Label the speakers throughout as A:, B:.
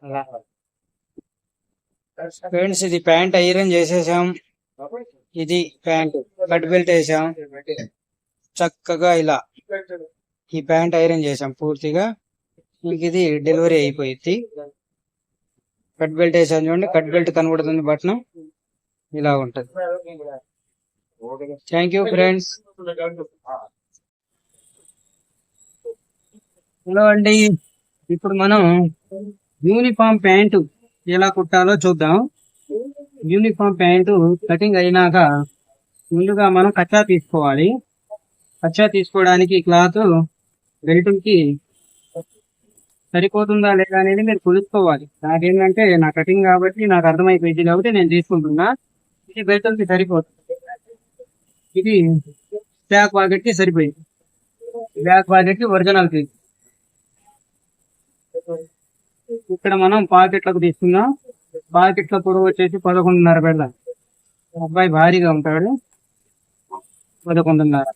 A: అలా ఫ్రెండ్స్, ఇది pant iron చేసేసాం. ఇది ప్యాంట్ కట్ బెల్ట్ వేసాం చక్కగా. ఇలా ఈ ప్యాంట్ ఐరన్ చేసాం పూర్తిగా. ఇంక ఇది డెలివరీ అయిపోయింది. కట్ బెల్ట్ వేసాం చూడండి, కట్ బెల్ట్ కనబడుతుంది బటన్. ఇలా ఉంటది. Thank you friends. హలో అండి, ఇప్పుడు మనం యూనిఫామ్ ప్యాంటు ఎలా కుట్టాలో చూద్దాం. యూనిఫామ్ ప్యాంటు కటింగ్ అయినాక ముందుగా మనం కచ్చా తీసుకోవాలి. కచ్చా తీసుకోవడానికి క్లాత్ బెల్ట్ కి సరిపోతుందా లేదా అనేది మీరు కొలుసుకోవాలి. నాకేంటంటే నా కటింగ్ కాబట్టి నాకు అర్థమైపోయింది కాబట్టి నేను తీసుకుంటున్నా. ఇది బెల్ట్ కి సరిపోతుంది. ఇది బ్యాక్ పాకెట్ కి సరిపోయింది. బ్యాక్ పాకెట్ కి ఒరిజినల్ పీస్. ఇక్కడ మనం పాకెట్లకు తీసుకున్నాం. పాకెట్ల పొడవు వచ్చేసి 11.5 పెడదాం. అబ్బాయి భారీగా ఉంటాడు. 11.5.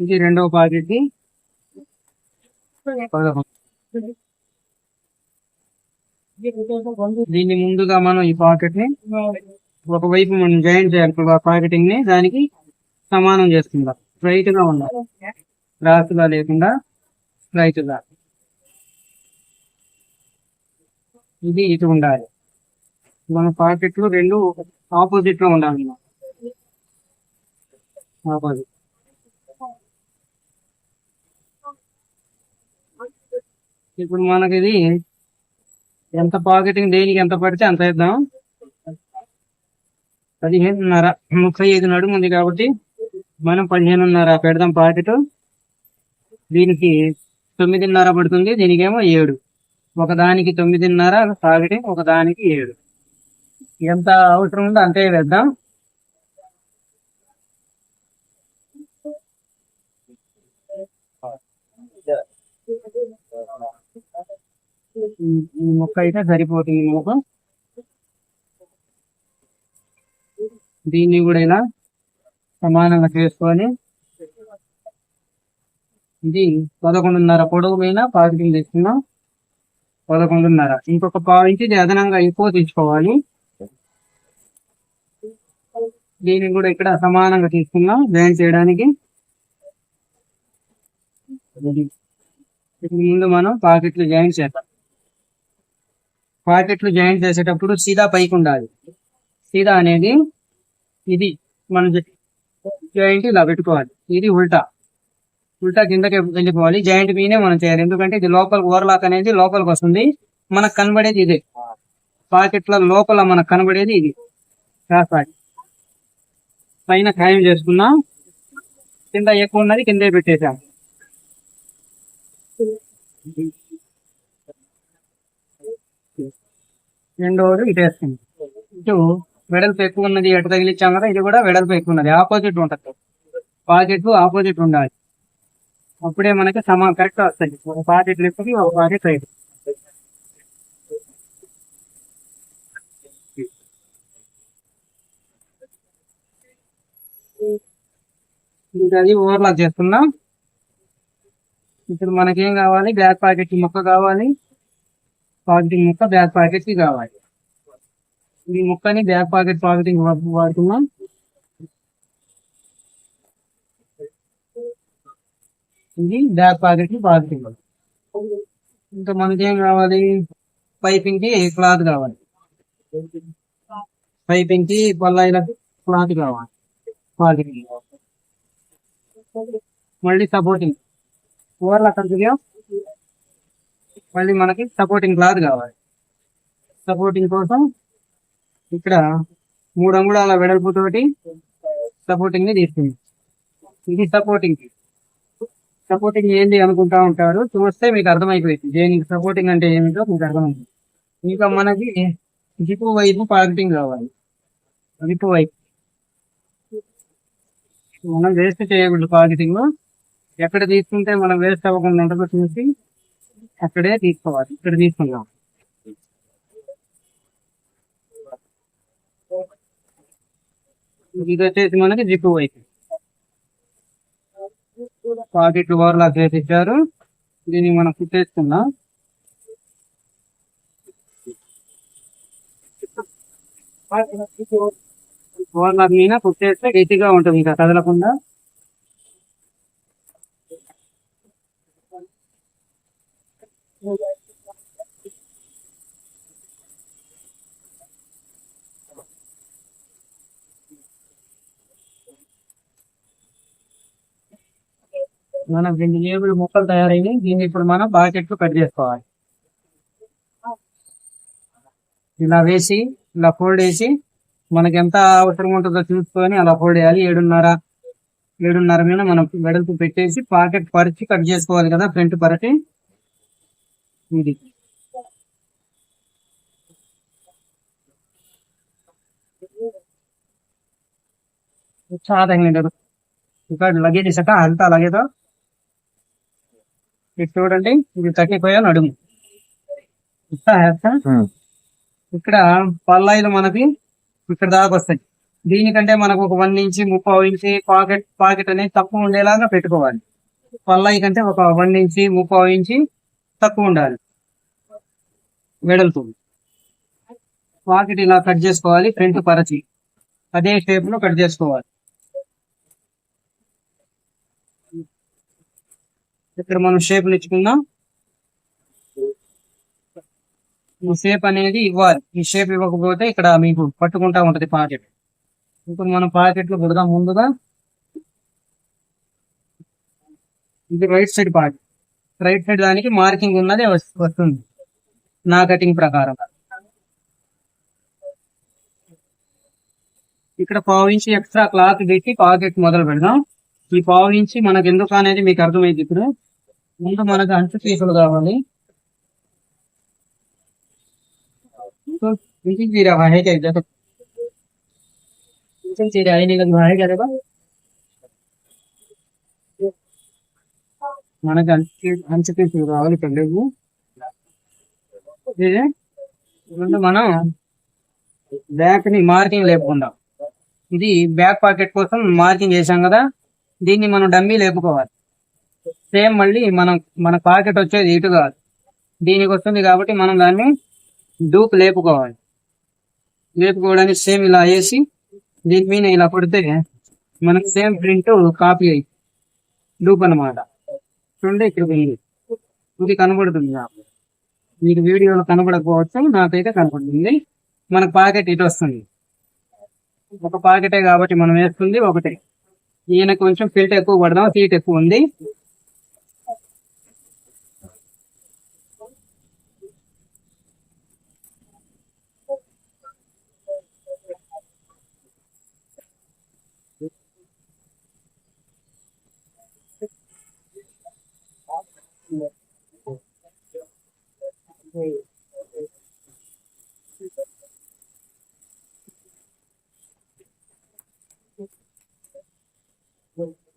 A: ఇది రెండవ పాకెట్ కి 11. దీన్ని ముందుగా మనం ఈ పాకెట్ ని ఒకవైపు మనం జాయింట్ చేయాలి. పాకెటింగ్ ని దానికి సమానం చేస్తుందాం. స్ట్రైట్ గా ఉండాలి, క్రాస్ గా లేకుండా స్ట్రైట్ గా. ఇది ఇటు ఉండాలి. మన పాకెట్లు రెండు ఆపోజిట్ లో ఉండాలి. ఆపోజిట్. ఇప్పుడు మనకి ఇది ఎంత పాకెటింగ్ దేనికి ఎంత పడితే అంత వేద్దాం. 15.5 35 నడుము ఉంది కాబట్టి మనం 15.5 పెడదాం పాకెట్. దీనికి 9.5 పడుతుంది, దీనికేమో 7. ఒకదానికి 9.5 పాకెటింగ్, ఒకదానికి 7. ఎంత అవసరం ఉందో అంతే వేద్దాం. ఈ ముక్క అయితే సరిపోతుంది మనకు. దీన్ని కూడా ఇలా సమానంగా చేసుకొని ఇది 11.5 పొడవు పైన పాకెటింగ్ తీసుకున్నాం. 11.5. ఇంకొక పావు ఇంచి ఇది అదనంగా ఎక్కువ తీసుకోవాలి. దీన్ని కూడా ఇక్కడ సమానంగా తీసుకున్నాం జాయింట్ చేయడానికి. ముందు మనం పాకెట్లు జాయింట్ చేద్దాం. పాకెట్లు జాయింట్ చేసేటప్పుడు సీదా పైకి ఉండాలి. సీదా అనేది ఇది మనం జాయింట్ ఇలా పెట్టుకోవాలి. ఇది ఉల్టా కిందకి వెళ్ళిపోవాలి. జాయింట్ మీనే మనం చేయాలి. ఎందుకంటే ఇది లోపల ఓవర్లాక్ అనేది లోపలికి వస్తుంది. మనకు కనబడేది ఇదే. పాకెట్ల లోపల మనకు కనబడేది ఇది. రాసాలి పైన ఖాయం చేసుకున్నాం. కింద ఎక్కువ ఉన్నది కిందే పెట్టేసాం. రెండోది ఇటు వేస్తుంది. ఇటు వెడల్పు ఎక్కువ ఉన్నది ఎటు తగిలిచ్చాం కదా, ఇది కూడా వెడల్పు ఎక్కువ ఉన్నది. ఆపోజిట్ ఉంటుంది. పాకెట్ ఆపోజిట్ ఉండాలి. అప్పుడే మనకి కరెక్ట్ వస్తుంది. ఒక పాకెట్ లెక్కకి ఒక పాకెట్ రైట్. ఇంకా అది ఓవర్లాక్ చేస్తున్నాం. ఇప్పుడు మనకేం కావాలి, బ్యాక్ పాకెట్ ముక్క కావాలి, పాకెటింగ్ ముక్క బ్యాక్ పాకెట్ కి కావాలి. ఈ ముక్కని బ్యాక్ పాకెటింగ్ వాడుతున్నాం. ఇది బ్యాక్ పాకెట్ పాకెటింగ్. ఇంకా మనకేం కావాలి, పైపింగ్ కి క్లాత్ కావాలి. పైపింగ్ కి పల్లాయిల క్లాత్ కావాలి. పాకెటింగ్ మళ్ళీ సపోర్టింగ్ ఓవర్లాక్ కంటిన్యూ. మళ్ళీ మనకి సపోర్టింగ్ క్లాత్ కావాలి. సపోర్టింగ్ కోసం ఇక్కడ 3 అంగుళాల వెడల్పుతోటి సపోర్టింగ్ ని తీసుకుంది. ఇది సపోర్టింగ్ ఏంటి అనుకుంటా ఉంటారు, చూస్తే మీకు అర్థమైపోయింది దేనికి సపోర్టింగ్ అంటే ఏమిటో మీకు అర్థమైంది. ఇంకా మనకి జిప్పు వైపు పాకెటింగ్ కావాలి. జిప్పు వైపు మనం వేస్ట్ చేయకూడదు. పాకెటింగ్ ఎక్కడ తీసుకుంటే మనం వేస్ట్ అవ్వకుండా ఉంటుందో చూసి అక్కడే తీసుకోవాలి. ఇక్కడ తీసుకుందాం. ఇది వచ్చేసి మనకి జిప్పు వైపు. పాకెట్లు ఓవర్లాక్ చేసి ఇచ్చారు. దీన్ని మనం కుట్టేసుకుందాం. ఓవర్లాక్ మీద కుట్టేస్తే గట్టిగా ఉంటుంది, ఇంకా కదలకుండా. మనం 2 జేబులు ముక్కలు తయారైనాయి. దీన్ని ఇప్పుడు మనం బాకెట్లు కట్ చేసుకోవాలి. ఇలా వేసి, ఇలా ఫోల్డ్ వేసి, మనకి ఎంత అవసరం ఉంటుందో చూసుకొని అలా ఫోల్డ్ చేయాలి. 7.5 మీద మనం వెడల్పు పెట్టేసి పాకెట్ పరిచి కట్ చేసుకోవాలి కదా, ఫ్రంట్ పరిచి. ఇది अच्छा देंगे లగేజ్ సట అంతా లగేదో ఇది చూడండి. ఇది 35 నడుము. ఇక్కడ పల్లాయిలు మనకి ఇక్కడ దాకా వస్తాయి. దీనికంటే మనకు ఒక 1 ఇంచి 30 ఇంచి పాకెట్ అనేది తక్కువ ఉండేలాగా పెట్టుకోవాలి. పల్లాయి కంటే ఒక 1 ఇంచి 30 ఇంచి తక్కువ ఉండాలి వెడల్పు. పాకెట్ ఇలా కట్ చేసుకోవాలి, ఫ్రంట్ పరచి అదే షేప్ లో కట్ చేసుకోవాలి. ఇక్కడ మనం షేప్ ఇచ్చుకుందాం. ఈ షేప్ అనేది ఇవ్వాలి. ఈ షేప్ ఇవ్వకపోతే ఇక్కడ మీకు పట్టుకుంటా ఉంటది పాకెట్. ఇప్పుడు మనం పాకెట్ లో కుడదాం. ముందుగా ఇది right side pocket. Right side దానికి మార్కింగ్ ఉన్నది వస్తుంది నా కటింగ్ ప్రకారం. ఇక్కడ 1/2 ఇంచి ఎక్స్ట్రా క్లాత్ పెట్టి పాకెట్ మొదలు పెడదాం. ఈ 1/2 ఇంచి మనకు ఎందుకు అనేది మీకు అర్థమైంది. ఇప్పుడు ముందు మనకు అంచు పీసులు కావాలి. మనకు అంచు పీసులు కావాలి పెళ్ళి. ముందు మనం బ్యాక్ ని మార్కింగ్ లేపుకుందాం. ఇది బ్యాక్ పాకెట్ కోసం మార్కింగ్ చేసాం కదా, దీన్ని మనం డమ్మీ లేపుకోవాలి. సేమ్ మళ్ళీ మన పాకెట్ వచ్చేది ఇటు కాదు, దీనికి వస్తుంది కాబట్టి మనం దాన్ని డూప్ లేపుకోవడానికి సేమ్ ఇలా వేసి దీని మీద ఇలా కొడితే మనకు సేమ్ ప్రింట్ కాపీ అయ్యి డూప్ అనమాట. చూడండి ఇక్కడ ఇది కనబడుతుంది. మీకు వీడియోలో కనబడకపోవచ్చు, నాకైతే కనబడుతుంది. మనకు పాకెట్ ఇటు వస్తుంది. ఒక పాకెటే కాబట్టి మనం వేస్తుంది ఒకటే. ఈయన కొంచెం ఫిల్ట్ ఎక్కువ పడదాం, సీట్ ఎక్కువ ఉంది.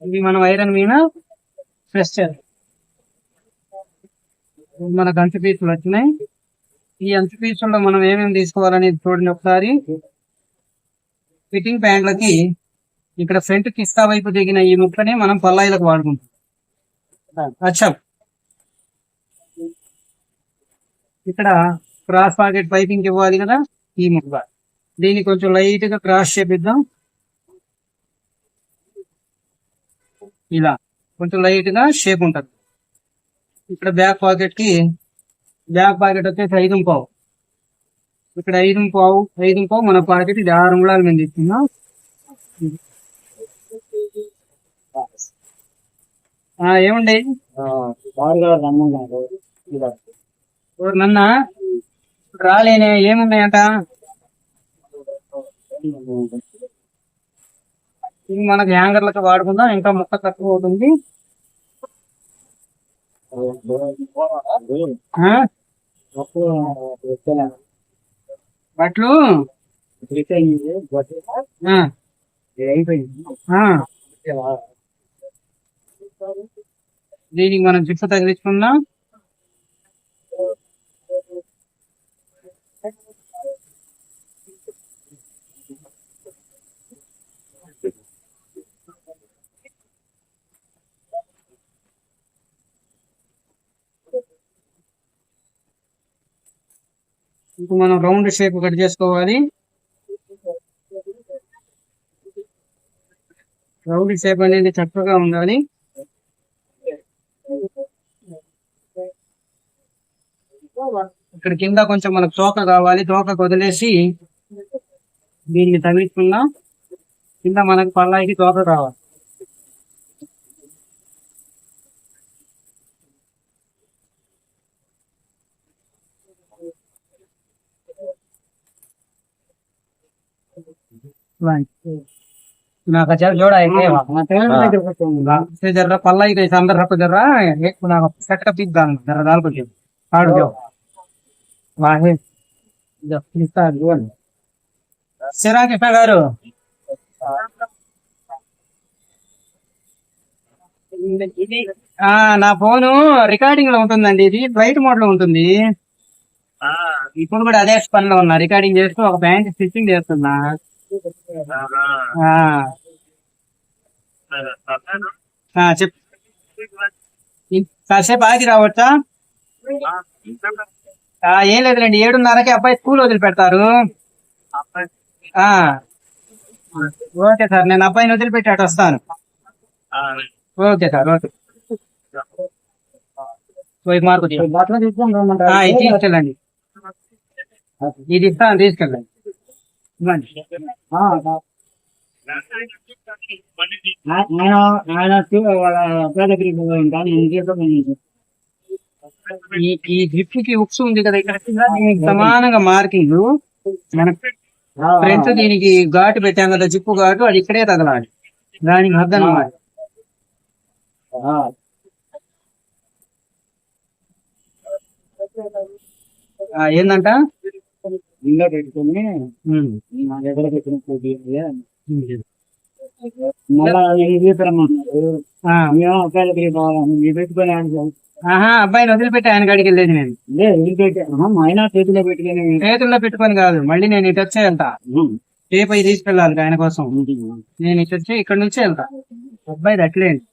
A: ఇది మనం ఐరన్ మీద ప్రెస్ చేయాలి. మనకు అంచు పీసులు వచ్చినాయి. ఈ అంచు పీసుల్లో మనం ఏమేమి తీసుకోవాలనేది చూడండి ఒకసారి. ఫిట్టింగ్ ప్యాంట్లకి ఇక్కడ ఫ్రంట్ కిస్తా వైపు దిగిన ఈ ముక్కని మనం పల్లాయిలకు వాడుకుంటాం. అచ్చా, ఇక్కడ క్రాస్ పాకెట్ పైపింగ్ ఇవ్వాలి కదా, ఈ ముక్క దీన్ని కొంచెం లైట్ గా క్రాస్ చేపిద్దాం. ఇలా కొంచెం లైట్ గా షేప్ ఉంటుంది. ఇక్కడ బ్యాక్ పాకెట్ వచ్చేసి 5.5. ఇక్కడ 5.5 మన పాకెట్ ఇది 6 అంగుళాల మీద ఇస్తున్నాం. ఏమండి నన్న రాలేనే ఏమున్నాయట. ఇది మనకు హ్యాంగర్లతో వాడుకుందాం, ఇంకా ముక్క తక్కువ అవుతుంది. బట్లు దీనికి మనం జిప్పు తగిలించుకుందాం. ఇప్పుడు మనం రౌండ్ షేప్ కట్ చేసుకోవాలి. రౌండ్ షేప్ అనేది చక్కగా ఉండాలి. ఇక్కడ కింద కొంచెం మనకు తోక కావాలి. తోక వదిలేసి దీన్ని తగిలించుకున్నా. కింద మనకు పల్లాయికి తోక కావాలి. जोड़ा है जरा पल्ला ही कैसे अंदर रखो जरा एक सेट का पीस जरा डाल को काट दो वाहे जब पिस्ता जोन सिरा के गाరు నా ఫోను రికార్డింగ్ లో ఉంటుందండి. ఇది ఫ్లైట్ మోడ్ లో ఉంటుంది. ఇప్పుడు కూడా అదే పనిలో ఉన్నా. రికార్డింగ్ చేస్తూ ఒక ప్యాంట్ స్టిచ్చింగ్ చేస్తున్నా. చెప్ కాసేపు ఆగి రావచ్చా? ఏం లేదులేండి. 7:30కి అబ్బాయి స్కూల్ వదిలిపెడతారు. ఓకే సార్, నేను అబ్బాయిని వదిలిపెట్టాడు వస్తాను. Okay sir, okay. మార్కు తీసుకెళ్ళండి. ఇది ఇస్తాను, తీసుకెళ్ళండి. ఈ జిప్ కి ఉక్స్ ఉంది కదా ఇక్కడ సమానంగా మార్కింగ్. మన ఫ్రెండ్స్ దీనికి ఘాటు పెట్టాం కదా, జిప్పు ఘాటు, అది ఇక్కడే తగలాలి. దానికి అర్థం అన్నమాట. ఏందంట ఇంకా పెట్టుకుని దగ్గర పెట్టిన పెట్టుకుని అబ్బాయిని వదిలిపెట్టి ఆయన కాడికి వెళ్ళేది నేను. ఆయన చేతిలో పెట్టుకుని చేతుల్లో పెట్టుకొని కాదు, మళ్ళీ నేను ఇటు వచ్చే వెళ్తా. టేప్ అయి తీసుకెళ్ళాలి ఆయన కోసం. నేను ఇటు వచ్చి ఇక్కడ నుంచే వెళ్తా. అబ్బాయి అట్లేండి,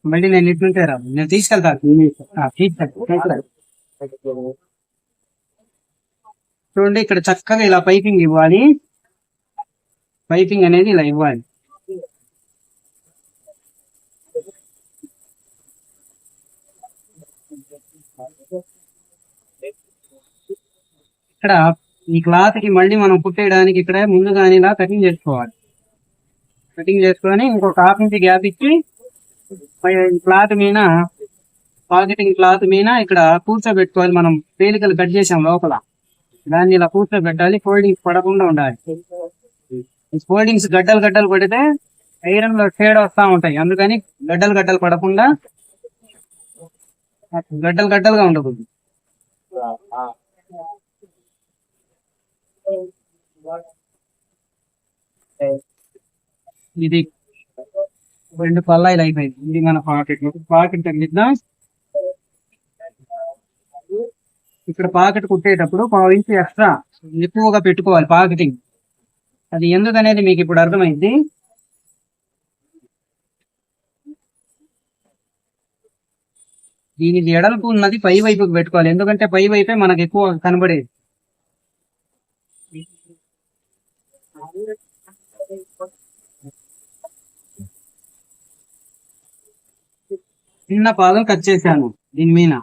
A: మళ్ళీ నేను ఇటు నుంచే రాదు, నేను తీసుకెళ్తాను. చూడండి, ఇక్కడ చక్కగా ఇలా పైపింగ్ ఇవ్వాలి. పైపింగ్ అనేది ఇలా ఇవ్వాలి. ఇక్కడ ఈ క్లాత్ కి మళ్ళీ మనం కుట్టేయడానికి ఇక్కడ ముందుగానే ఇలా కటింగ్ చేసుకోవాలి. కటింగ్ చేసుకొని ఇంకొక హాఫ్ ఇంచ్ గ్యాప్ ఇచ్చి క్లాత్ మీద, పాకెటింగ్ క్లాత్ మీద ఇక్కడ కూర్చోబెట్టుకోవాలి. మనం పేలికలు కట్ చేసాం లోపల, దాన్ని ఇలా కూర్చోబెట్టాలి. ఫోల్డింగ్స్ పడకుండా ఉండాలి. ఫోల్డింగ్స్ గడ్డలు గడ్డలు పడితే ఐరన్ లో షేడ్ వస్తా ఉంటాయి. అందుకని గడ్డలు గడ్డలు పడకుండా గడ్డలు గడ్డలుగా ఉండకూడదు. ఇది 2 పల్లాయిలు అయిపోయింది. ఇది మన పాకెట్ తగ్గిద్దాం. ఇక్కడ పాకెట్ కుట్టేటప్పుడు 1/2 ఇంచ్ ఎక్స్ట్రా ఎక్కువగా పెట్టుకోవాలి పాకెటింగ్. అది ఎందుకనేది మీకు ఇప్పుడు అర్థమైంది. దీనికి ఎడల్పు ఉన్నది పై వైపుకి పెట్టుకోవాలి, ఎందుకంటే పై వైపే మనకు ఎక్కువ కనబడేది. చిన్న పాదం కట్ చేశాను దీని మీద.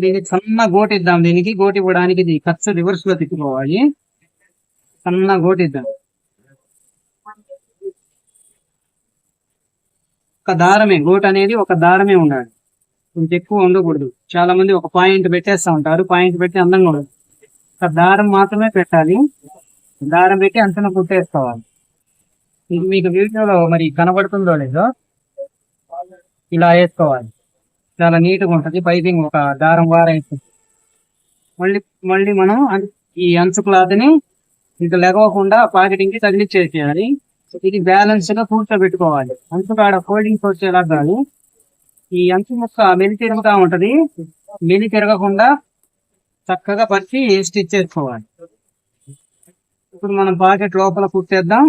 A: దీనికి సన్న గోటు ఇద్దాం. దీనికి గోటు ఇవ్వడానికి ఇది ఖర్చు రివర్స్ లో తిప్పుకోవాలి. సన్న గోటు ఇద్దాం. ఒక దారమే గోటు అనేది, ఒక దారమే ఉండాలి. కొంచెం ఎక్కువ ఉండకూడదు. చాలా మంది ఒక పాయింట్ పెట్టేస్తా ఉంటారు. పాయింట్ పెట్టి అందంగా ఉండదు. ఒక దారం మాత్రమే పెట్టాలి. దారం పెట్టి అంచనా కుట్టేసుకోవాలి. ఇది మీకు వీడియోలో మరి కనబడుతుందో లేదో, ఇలా వేసుకోవాలి. చాలా నీట్గా ఉంటుంది. పైపింగ్ ఒక దారం వారైతుంది. మళ్ళీ మనం ఈ అంచు క్లాత్ ని ఇంకా లెగవకుండా పాకెటింగ్ కి తగిలిచ్చేసేయాలి. ఇది బ్యాలెన్స్ గా కూర్చోబెట్టుకోవాలి. అంచు కాడ ఫోల్డింగ్స్ వచ్చేలా కాదు. ఈ అంచు ముక్క మెలి తిరుగుతా ఉంటది. మెలి తిరగకుండా చక్కగా పరిచి స్టిచ్ చేసుకోవాలి. ఇప్పుడు మనం పాకెట్ లోపల కుట్టేద్దాం.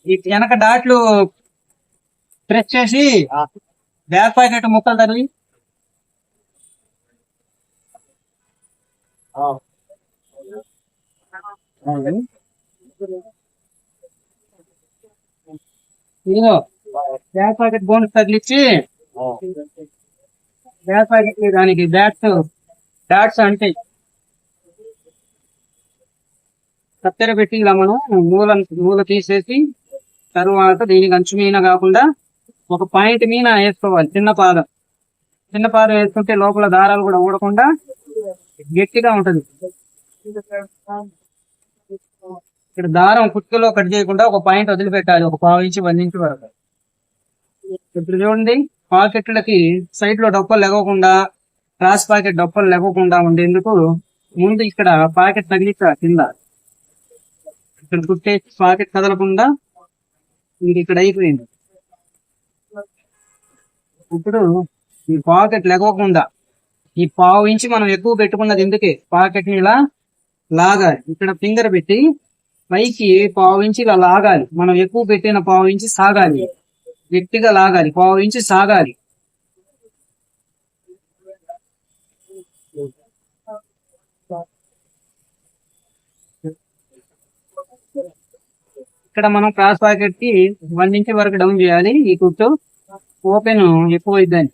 A: ఈ వెనక డాట్లు ప్రెస్ చేసి బ్యాక్ ప్యాకెట్ ముక్కలు తగిలి ఇదిగో బ్యాక్ ప్యాకెట్ బోనస్ తగిలిచ్చి బ్యాక్ ప్యాకెట్ దానికి డాట్స్ అంటే కత్తెర పెట్టి ఇలా మనం మూల తీసేసి తరువాత దీనికి అంచు మీన కాకుండా ఒక పాయింట్ మీన వేసుకోవాలి. చిన్న పాదం వేసుకుంటే లోపల దారాలు కూడా ఊడకుండా గట్టిగా ఉంటది. ఇక్కడ దారం కుట్టులో కట్ చేయకుండా ఒక పాయింట్ వదిలిపెట్టాలి, ఒక 1/2 ఇంచు 1 ఇంచు వరకు. ఇప్పుడు చూడండి, పాకెట్లకి సైడ్ లో డొప్పలు లేకుండా, క్రాస్ పాకెట్ డొప్పలు లేకుండా ఉండేందుకు ముందు ఇక్కడ పాకెట్ తగిలించాలి. కింద ఇక్కడ కుట్టే పాకెట్ కదలకుండా ఇది ఇక్కడ అయిపోయింది. ఇప్పుడు ఈ పాకెట్ లేకోకుండా ఈ 1/2 ఇంచు మనం ఎక్కువ పెట్టుకున్నది ఎందుకే, పాకెట్ ని ఇలా లాగాలి. ఇక్కడ ఫింగర్ పెట్టి పైకి 1/2 ఇంచు ఇలా లాగాలి. మనం ఎక్కువ పెట్టిన 1/2 ఇంచు సాగాలి, గట్టిగా లాగాలి. 1/2 ఇంచు సాగాలి. ఇక్కడ మనం క్రాస్ పాకెట్ కి 1 ఇంచ్ వరకు డౌన్ చేయాలి. ఈ కుట్టు ఓపెన్ ఎక్కువ అయిద్దని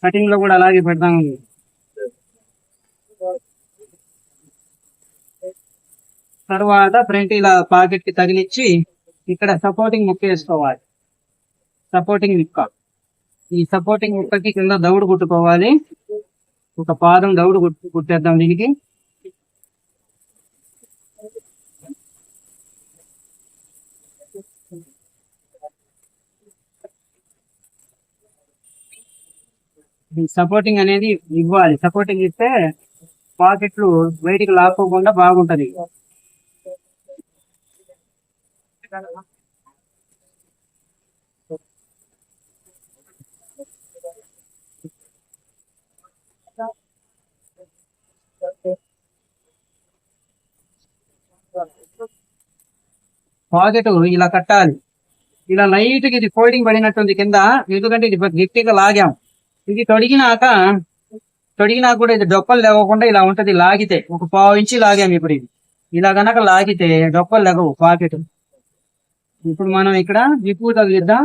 A: కటింగ్ లో కూడా అలాగే పెడతాం. తర్వాత ఫ్రంట్ ఇలా పాకెట్ కి తగిలిచ్చి ఇక్కడ సపోర్టింగ్ ముక్క వేసుకోవాలి. సపోర్టింగ్ ముక్క, ఈ సపోర్టింగ్ ముక్కకి కింద దౌడు కుట్టుకోవాలి. ఒక పాదం దౌడు కుట్టేద్దాం దీనికి. సపోర్టింగ్ అనేది ఇవ్వాలి. సపోర్టింగ్ ఇస్తే పాకెట్లు బయటికి లాక్కోకుండా బాగుంటది. పాకెట్ ఇలా కట్టాలి. ఇలా లైట్ గా ఇది ఫోల్డింగ్ పడినట్టుంది కింద, ఎందుకంటే ఇది గట్టిగా లాగాం. ఇది తొడిగినాక కూడా ఇది డొప్పలు లేవకుండా ఇలా ఉంటది. లాగితే ఒక 1/2 ఇంచు లాగాం. ఇప్పుడు ఇది ఇలా గనక లాగితే డొప్పలు లేవవు పాకెట్. ఇప్పుడు మనం ఇక్కడ విప్పు తగిలిద్దాం.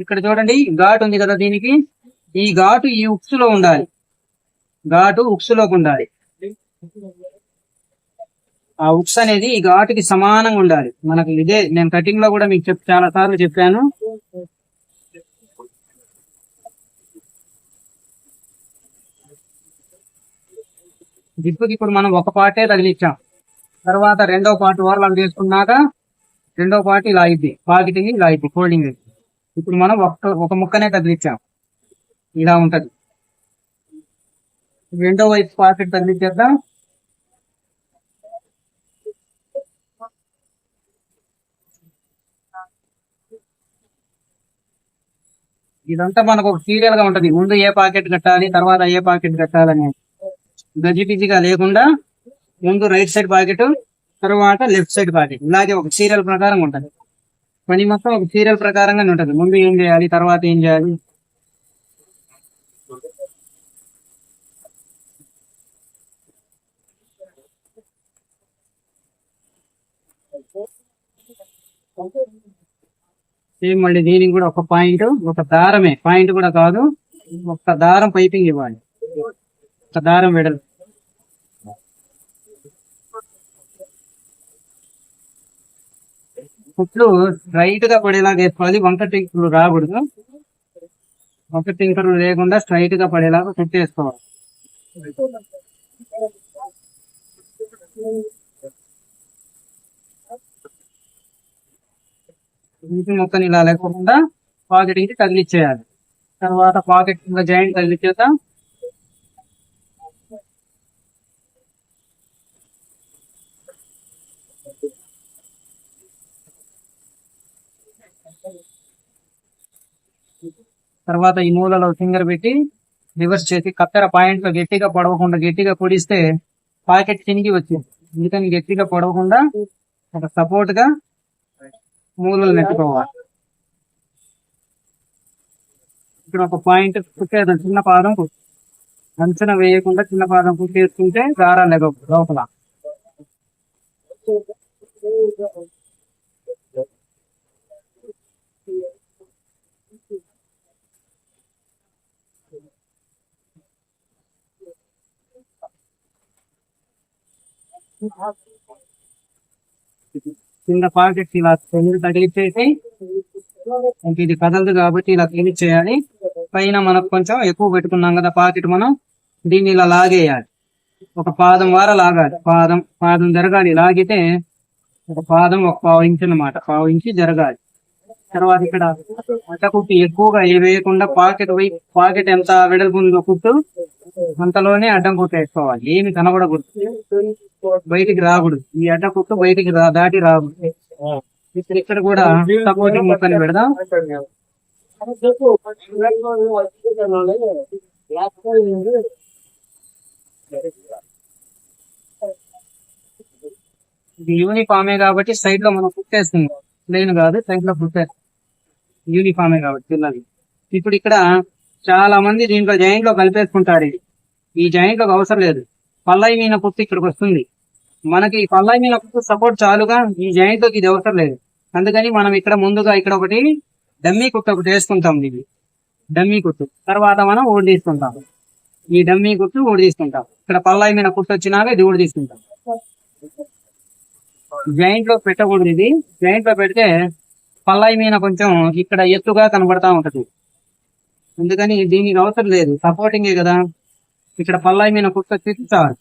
A: ఇక్కడ చూడండి, ఘాటు ఉంది కదా, దీనికి ఈ ఘాటు ఈ ఉక్స్ లో ఉండాలి. ఘాటు ఉక్స్ లోకి ఉండాలి. ఆ ఉక్స్ అనేది ఈ ఘాటుకి సమానంగా ఉండాలి. మనకు ఇదే నేను కటింగ్ లో కూడా మీకు చాలా సార్లు చెప్పాను. జిప్పుకి ఇప్పుడు మనం ఒక పార్టే తగిలిచ్చాం. తర్వాత రెండో పార్ట్ ఓవర్లాక్ చేసుకున్నాక రెండో పార్ట్ ఇలా అయింది, పాకెటింగ్ ఇలా అయింది, ఫోల్డింగ్. ఇప్పుడు మనం ఒక ముక్కనే తగిలిచ్చాం, ఇలా ఉంటది. రెండో వైపు పాకెట్ తగిలిచ్చేద్దాం. ఇదంతా మనకు ఒక సీరియల్ గా ఉంటది. ముందు ఏ పాకెట్ కట్టాలి, తర్వాత ఏ పాకెట్ కట్టాలని గజిబిజిగా లేకుండా ముందు రైట్ సైడ్ పాకెట్, తర్వాత లెఫ్ట్ సైడ్ పాకెట్, ఇలాగే ఒక సీరియల్ ప్రకారం ఉంటది. పని మొత్తం ఒక సీరియల్ ప్రకారంగానే ఉంటది. ముందు ఏం చేయాలి, తర్వాత ఏం చేయాలి. సేమ్ మళ్ళీ దీనికి కూడా ఒక పాయింట్, ఒక దారమే, పాయింట్ కూడా కాదు, ఒక దారం పైపింగ్ ఇవ్వాలి. ఒక దారం వెడల్పు. కుట్లు స్ట్రైట్ గా పడేలాగా వేసుకోవాలి. వంక టింకర్లు రాకూడదు. వంక టింకర్లు లేకుండా స్ట్రైట్ గా పడేలాగా కుట్టేసుకోవాలి. ఇంటి మొక్కని ఇలా లేకుండా పాకెట్ కి తగిలిచ్చేయాలి. తర్వాత పాకెట్ జాయింట్ తగిలిచ్చేద్దాం. తర్వాత ఈ మూలలో ఫింగర్ పెట్టి రివర్స్ చేసి కత్తెర పాయింట్ లో గట్టిగా పొడవకుండా, గట్టిగా పొడిస్తే పాకెట్ చినిగి వచ్చింది. అందుకని గట్టిగా పొడవకుండా ఒక సపోర్ట్ గా మూలలు నెట్టుకోవాలి. ఇక్కడ ఒక పాయింట్ కుట్టేద్దాం, చిన్న పాదం అంచనా వేయకుండా చిన్న పాదం కుట్టేసుకుంటే దారాలు లేవు లోపల. కింద పాకెట్ ఇలా తగిలిచ్చేసి, ఇంక ఇది కదలదు కాబట్టి ఇలా తగిలిచ్చేయాలి. పైన మనకు కొంచెం ఎక్కువ పెట్టుకున్నాం కదా పాకెట్, మనం దీన్ని ఇలా లాగేయాలి. ఒక పాదం వార లాగాలి, పాదం జరగాలి. లాగితే ఒక పాదం ఒక పావు ఇంచు అనమాట, పావు ఇంచి జరగాలి. తర్వాత ఇక్కడ అడ్డకుట్టు ఎక్కువగా వేయకుండా పాకెట్ ఎంత వెడల్పు ఉందో కుట్టు అంతలోనే అడ్డం కుట్టు వేసుకోవాలి. ఏమి కనబడకూడదు, బయటికి రాకూడదు. ఈ అడ్డకుట్టు బయటికి దాటి రాకూడదు. ఇక్కడ కూడా సపోర్టింగ్ మొత్తాన్ని పెడదాం. ఇది యూనిఫామే కాబట్టి సైడ్ లో మనం కుట్టేస్తుంది, ప్లేన్ కాదు, సైడ్ లో కుట్టేస్తాం. యూనిఫామే కాబట్టి పిల్లలు. ఇప్పుడు ఇక్కడ చాలా మంది దీంట్లో జాయింట్ లో కలిపేసుకుంటారు. ఇది ఈ జాయింట్ లోకి అవసరం లేదు, పల్లాయి మీద కుట్టు ఇక్కడికి వస్తుంది. మనకి ఈ పల్లాయి మీద కుట్టు సపోర్ట్ చాలుగా, ఈ జాయింట్ లోకి ఇది అవసరం లేదు. అందుకని మనం ఇక్కడ ముందుగా ఇక్కడ ఒకటి డమ్మీ కుట్టు ఒకటి వేసుకుంటాం. ఇది డమ్మీ కుట్టు, తర్వాత మనం ఊడి తీసుకుంటాం. ఈ డమ్మీ కుట్టు ఊడి తీసుకుంటాం. ఇక్కడ పల్లాయి మీద కుట్టు వచ్చినాక ఇది ఊడి తీసుకుంటాం. జాయింట్ లో పెట్టకూడదు. ఇది జాయింట్ లో పెడితే పల్లాయి మీద కొంచెం ఇక్కడ ఎత్తుగా కనబడతా ఉంటది. అందుకని దీనికి అవసరం లేదు, సపోర్టింగే కదా. ఇక్కడ పల్లాయి మీద కుట్టు తీర్చాలి,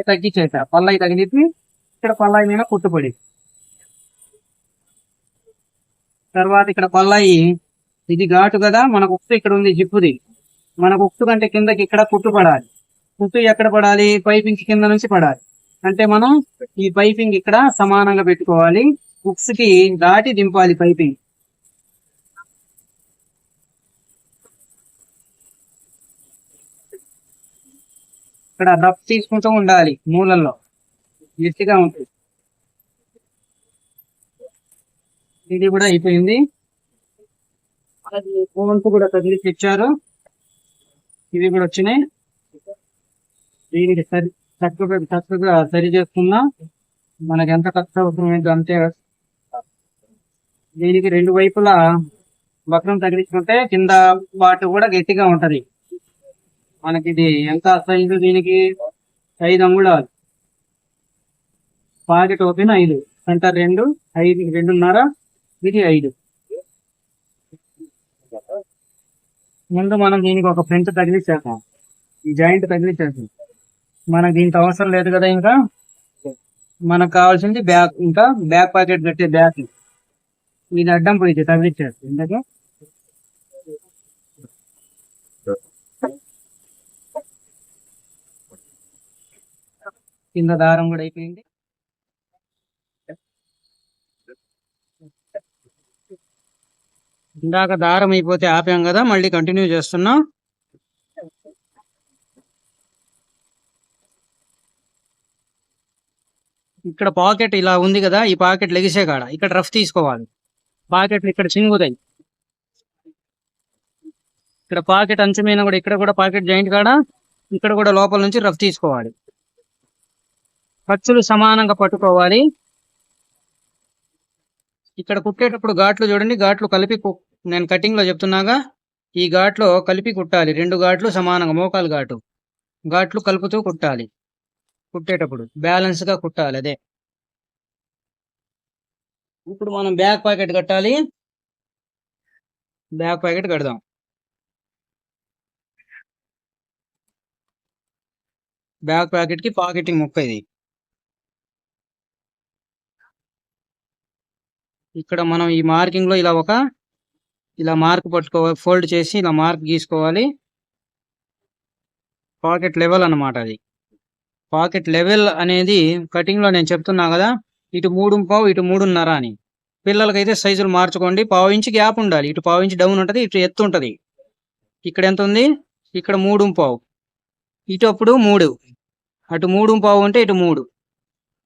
A: తగ్గించేట పల్లాయి తగిలిపి ఇక్కడ పల్లాయి మీద కుట్టుపడి, తర్వాత ఇక్కడ పల్లాయి ఇది ఘాటు కదా, మనకు ఉక్సు ఇక్కడ ఉంది జిప్పుది. మనకు ఉక్సు కంటే కిందకి ఇక్కడ కుట్టు పడాలి. కుట్టు ఎక్కడ పడాలి? పైపింగ్ కింద నుంచి పడాలి. అంటే మనం ఈ పైపింగ్ ఇక్కడ సమానంగా పెట్టుకోవాలి, ఉక్స్ కి దాటి దింపాలి పైపింగ్. ఇక్కడ రఫ్ తీసుకుంటూ ఉండాలి, మూలల్లో గట్టిగా ఉంటుంది. ఇది కూడా అయిపోయింది. ఫోన్స్ కూడా తగిలిచి ఇచ్చారు, ఇవి కూడా వచ్చినాయి. దీనికి చక్కగా సరి చేసుకున్నా మనకి ఎంత ఖర్చు అవసరమైంది అంతే. దీనికి రెండు వైపులా వక్రం తగిలించుకుంటే కింద పాటు కూడా గట్టిగా ఉంటది. మనకి ఇది ఎంత సైజు? దీనికి 5 అంగుళాలు. పాకెట్ ఓపెన్ 5, సెంటర్ 2, 5 2.5, ఇది 5. ముందు మనం దీనికి ఒక ఫ్రంట్ తగిలిచ్చేస్తాం, ఈ జాయింట్ తగిలిచ్చేస్తాం. మనకు దీనికి అవసరం లేదు కదా. ఇంకా మనకు కావాల్సింది బ్యాక్, ఇంకా బ్యాక్ పాకెట్ కట్టే బ్యాక్. ఇది అడ్డం పోయితే తగిలిచ్చేస్తాం. ఎందుకు కింద దారం కూడా అయిపోయింది. ఇందాక దారం అయిపోతే ఆపాం కదా, మళ్ళీ కంటిన్యూ చేస్తున్నాం. ఇక్కడ పాకెట్ ఇలా ఉంది కదా, ఈ పాకెట్ లెగిసే కాడ ఇక్కడ రఫ్ తీసుకోవాలి. పాకెట్లు ఇక్కడ చింగుతాయి. ఇక్కడ పాకెట్ అంచు మీద కూడా ఇక్కడ కూడా పాకెట్ జాయింట్ కాడ ఇక్కడ కూడా లోపల నుంచి రఫ్ తీసుకోవాలి. ఖర్చులు సమానంగా పట్టుకోవాలి. ఇక్కడ కుట్టేటప్పుడు ఘాట్లు చూడండి, ఘాట్లు కలిపి నేను కటింగ్ లో చెప్తున్నాగా, ఈ ఘాట్లో కలిపి కుట్టాలి. 2 ఘాట్లు సమానంగా, మోకాలు ఘాట్లు కలుపుతూ కుట్టాలి. కుట్టేటప్పుడు బ్యాలెన్స్ గా కుట్టాలి. అదే ఇప్పుడు మనం బ్యాక్ పాకెట్ కట్టాలి. బ్యాక్ పాకెట్ కడదాం. బ్యాక్ ప్యాకెట్ కి పాకెటింగ్ ముక్క ఇది. ఇక్కడ మనం ఈ మార్కింగ్ లో ఇలా మార్క్ పట్టుకోవాలి, ఫోల్డ్ చేసి ఇలా మార్క్ గీసుకోవాలి. పాకెట్ లెవెల్ అన్నమాట అది. పాకెట్ లెవెల్ అనేది కటింగ్ లో నేను చెప్తున్నా కదా, ఇటు 3.5 ఇటు 3.5 అని. పిల్లలకైతే సైజులు మార్చుకోండి. 1/2 ఇంచ్ గ్యాప్ ఉండాలి. ఇటు 1/2 ఇంచ్ డౌన్ ఉంటది, ఇటు ఎత్తు ఉంటది. ఇక్కడ ఎంత ఉంది? ఇక్కడ 3.5, ఇటు అప్పుడు 3, అటు 3.5 ఉంటే ఇటు 3.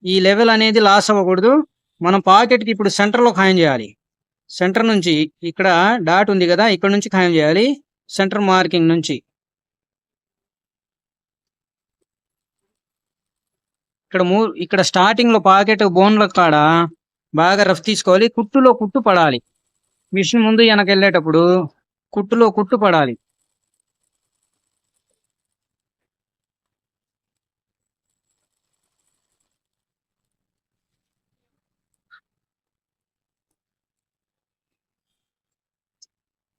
A: ఈ లెవెల్ అనేది లాస్ అవ్వకూడదు. మనం పాకెట్కి ఇప్పుడు సెంటర్లో ఖాయం చేయాలి. సెంటర్ నుంచి ఇక్కడ డాట్ ఉంది కదా, ఇక్కడ నుంచి ఖాయం చేయాలి. సెంటర్ మార్కింగ్ నుంచి ఇక్కడ స్టార్టింగ్ లో పాకెట్ బోన్ల కాడ బాగా రఫ్ తీసుకోవాలి. కుట్టులో కుట్టు పడాలి. మిషన్ ముందు వెనక వెళ్ళేటప్పుడు కుట్టులో కుట్టు పడాలి.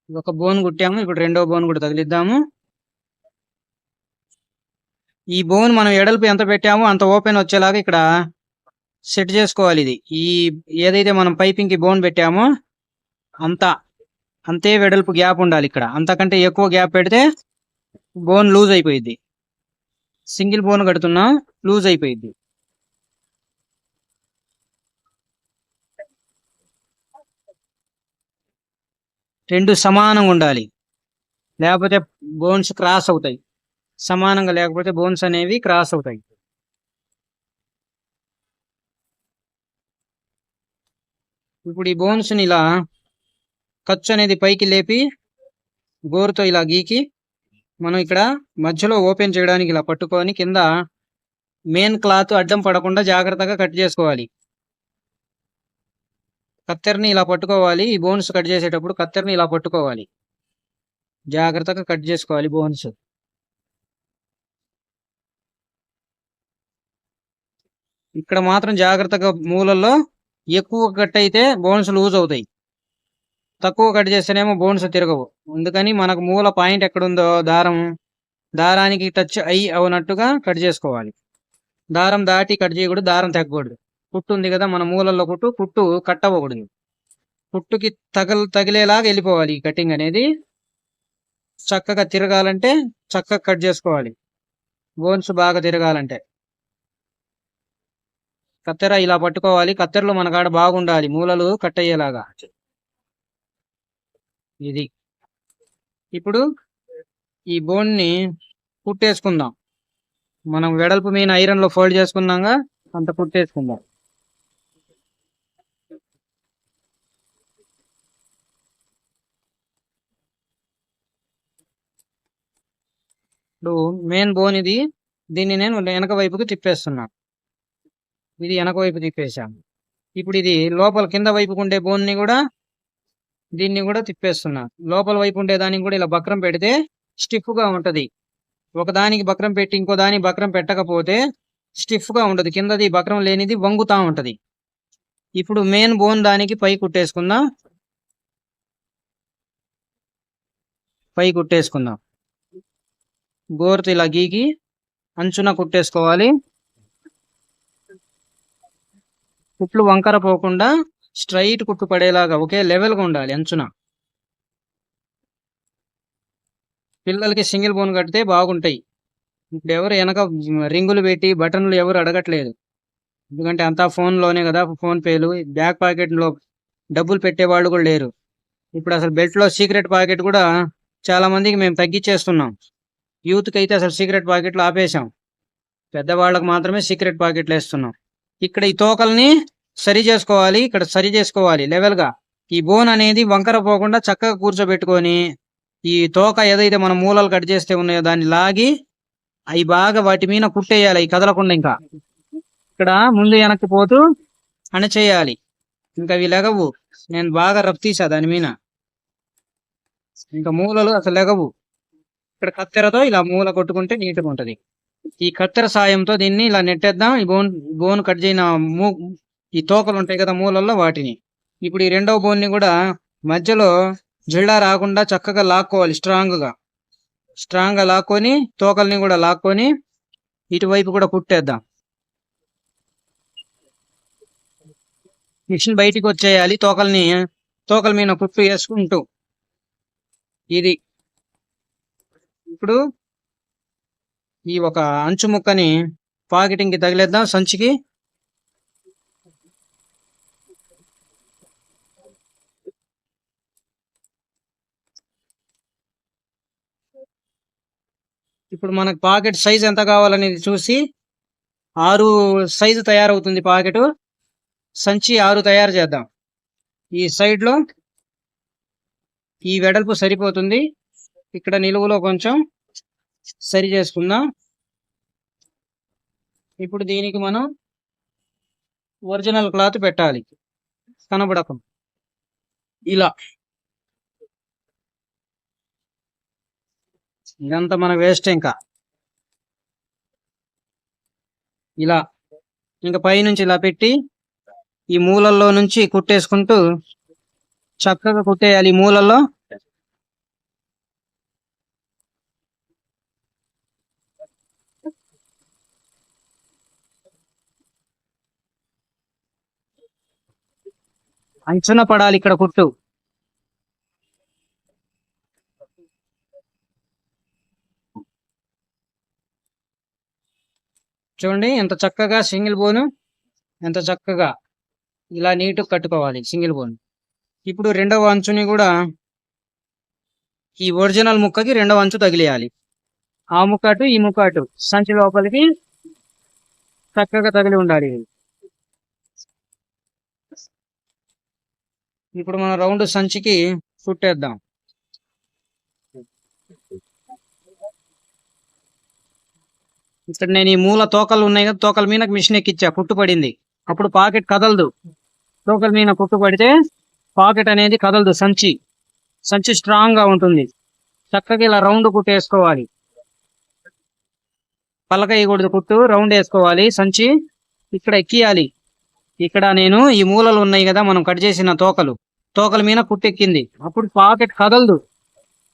A: ఒక బోన్ కుట్టాము. ఇప్పుడు రెండో బోన్ కూడా తగిలిద్దాము. ఈ బోన్ మనం ఎడల్పు ఎంత పెట్టామో అంత ఓపెన్ వచ్చేలాగా ఇక్కడ సెట్ చేసుకోవాలి. ఇది ఏదైతే మనం పైపింగ్ కి బోన్ పెట్టామో అంతే వెడల్పు గ్యాప్ ఉండాలి. ఇక్కడ అంతకంటే ఎక్కువ గ్యాప్ పెడితే బోన్ లూజ్ అయిపోయింది. సింగిల్ బోన్ కడుతున్నా, లూజ్ అయిపోయింది. రెండు సమానంగా ఉండాలి, లేకపోతే బోన్స్ క్రాస్ అవుతాయి. సమానంగా లేకపోతే బోన్స్ అనేవి క్రాస్ అవుతాయి. ఇప్పుడు ఈ బోన్స్ ని ఇలా ఖర్చు అనేది పైకి లేపి గోరుతో ఇలా గీకి మనం ఇక్కడ మధ్యలో ఓపెన్ చేయడానికి ఇలా పట్టుకొని కింద మెయిన్ క్లాత్ అడ్డం పడకుండా జాగ్రత్తగా కట్ చేసుకోవాలి. కత్తెరని ఇలా పట్టుకోవాలి. ఈ బోన్స్ కట్ చేసేటప్పుడు కత్తెరని ఇలా పట్టుకోవాలి, జాగ్రత్తగా కట్ చేసుకోవాలి బోన్స్. ఇక్కడ మాత్రం జాగ్రత్తగా మూలల్లో ఎక్కువ కట్ అయితే బోన్స్ లూజ్ అవుతాయి, తక్కువ కట్ చేస్తేనేమో బోన్స్ తిరగవు. అందుకని మనకు మూల పాయింట్ ఎక్కడుందో దారానికి టచ్ అయ్యి అవునట్టుగా కట్ చేసుకోవాలి. దారం దాటి కట్ చేయకూడదు, దారం తెగకూడదు. కుట్టు ఉంది కదా మన మూలల్లో కుట్టు కట్ అవ్వకూడదు. కుట్టుకి తగిలేలాగా వెళ్ళిపోవాలి. ఈ కటింగ్ అనేది చక్కగా తిరగాలంటే చక్కగా కట్ చేసుకోవాలి. బోన్స్ బాగా తిరగాలంటే కత్తెర ఇలా పట్టుకోవాలి. కత్తెరలో మన కాడ బాగుండాలి, మూలలు కట్ అయ్యేలాగా. ఇది ఇప్పుడు ఈ బోన్ ని కుట్టేసుకుందాం. మనం వెడల్పు మీద ఐరన్ లో ఫోల్డ్ చేసుకున్నాగా అంత కుట్టేసుకుందాం. ఇప్పుడు మెయిన్ బోన్ ఇది, దీన్ని నేను వెనక వైపుకి తిప్పేస్తున్నా. ఇది వెనక వైపు తిప్పేసాము. ఇప్పుడు ఇది లోపల కింద వైపుకు ఉండే బోన్ ని కూడా దీన్ని కూడా తిప్పేస్తున్నా. లోపల వైపు ఉండే దానికి కూడా ఇలా బక్రం పెడితే స్టిఫ్ గా ఉంటది. ఒకదానికి బక్రం పెట్టి ఇంకో దానికి బక్రం పెట్టకపోతే స్టిఫ్ గా ఉండదు. కిందది బక్రం లేనిది వంగుతా ఉంటది. ఇప్పుడు మెయిన్ బోన్ దానికి పై కుట్టేసుకుందాం. గోరుతో ఇలా గీకి అంచున కుట్టేసుకోవాలి. కుట్లు వంకర పోకుండా స్ట్రైట్ కుట్టు పడేలాగా ఒకే లెవెల్గా ఉండాలి అంచున. పిల్లలకి సింగిల్ బోన్ కడితే బాగుంటాయి. ఇప్పుడు ఎవరు వెనక రింగులు పెట్టి బటన్లు ఎవరు అడగట్లేదు, ఎందుకంటే అంతా ఫోన్లోనే కదా. ఫోన్ పేలు, బ్యాక్ పాకెట్లో డబ్బులు పెట్టే వాళ్ళు కూడా లేరు. ఇప్పుడు అసలు బెల్ట్లో సీక్రెట్ పాకెట్ కూడా చాలా మందికి మేము తగ్గించేస్తున్నాం. యూత్కి అయితే అసలు సీక్రెట్ పాకెట్లు ఆపేసాం, పెద్దవాళ్ళకు మాత్రమే సీక్రెట్ పాకెట్లు వేస్తున్నాం. ఇక్కడ ఈ తోకల్ని సరి చేసుకోవాలి. ఇక్కడ సరి చేసుకోవాలి లెవెల్గా. ఈ బోన్ అనేది వంకర పోకుండా చక్కగా కూర్చోబెట్టుకొని ఈ తోక ఏదైతే మనం మూలలు కట్ చేస్తే ఉన్నాయో దాన్ని లాగి అవి బాగా వాటి మీద కుట్టేయాలి, అవి కదలకుండా. ఇంకా ఇక్కడ ముందు వెనక్కి పోతూ అణచేయాలి. ఇంకా అవి లెగవు. నేను బాగా రఫ్ తీసా దాని మీద, ఇంకా మూలలు అసలు లెగవు. ఇక్కడ కత్తెరతో ఇలా మూల కొట్టుకుంటే నీట్గా ఉంటది. ఈ కత్తెర సాయంతో దీన్ని ఇలా నెట్టేద్దాం. ఈ బోన్ కట్ చేయన ఈ తోకలు ఉంటాయి కదా మూలల్లో, వాటిని. ఇప్పుడు ఈ రెండవ బోన్ ని కూడా మధ్యలో జిల్లా రాకుండా చక్కగా లాక్కోవాలి. స్ట్రాంగ్ గా లాక్కొని తోకల్ని కూడా లాక్కొని ఇటువైపు కూడా కుట్టేద్దాం. మిషన్ బయటికి వచ్చేయాలి. తోకల మీద కుట్టు వేసుకుంటూ ఇది. ఇప్పుడు ఈ ఒక అంచు ముక్కని పాకెటింగ్ కి తగిలేద్దాం సంచికి. ఇప్పుడు మనకు పాకెట్ సైజ్ ఎంత కావాలనేది చూసి 6 సైజు తయారవుతుంది పాకెట్. సంచి 6 తయారు చేద్దాం. ఈ సైడ్ లో ఈ వెడల్పు సరిపోతుంది. ఇక్కడ నిలువులో కొంచెం సరి చేసుకుందాం. ఇప్పుడు దీనికి మనం ఒరిజినల్ క్లాత్ పెట్టాలి, కనబడకం ఇలా. ఇదంతా మన వేస్ట్. ఇంకా ఇలా ఇంకా పైనుంచి ఇలా పెట్టి ఈ మూలల్లో నుంచి కుట్టేసుకుంటూ చక్కగా కుట్టేయాలి. ఈ మూలల్లో అంచున పడాలి ఇక్కడ కుట్టు. చూడండి ఎంత చక్కగా సింగిల్ బోను, ఎంత చక్కగా ఇలా నీట్ కట్టుకోవాలి సింగిల్ బోన్. ఇప్పుడు రెండవ అంచుని కూడా ఈ ఒరిజినల్ ముక్కకి రెండవ అంచు తగిలేయాలి. ఆ ముక్కటు ఈ ముక్కటు సంచి లోపలికి చక్కగా తగిలి ఉండాలి. ఇప్పుడు మనం రౌండ్ సంచికి కుట్టేద్దాం. ఇక్కడ నేను ఈ మూల తోకలు ఉన్నాయి కదా, తోకల మీద మిషన్ ఎక్కిచ్చా, కుట్టు పడింది. అప్పుడు పాకెట్ కదలదు. తోకల మీద కుట్టు పడితే పాకెట్ అనేది కదలదు. సంచి స్ట్రాంగ్ గా ఉంటుంది. చక్కగా ఇలా రౌండ్ కుట్టు వేసుకోవాలి. పలక వేయకూడదు, కుట్టు రౌండ్ వేసుకోవాలి. సంచి ఇక్కడ ఎక్కియాలి. ఇక్కడ నేను ఈ మూలలు ఉన్నాయి కదా మనం కట్ చేసిన తోకల మీద కుట్టు ఎక్కింది. అప్పుడు పాకెట్ కదలదు.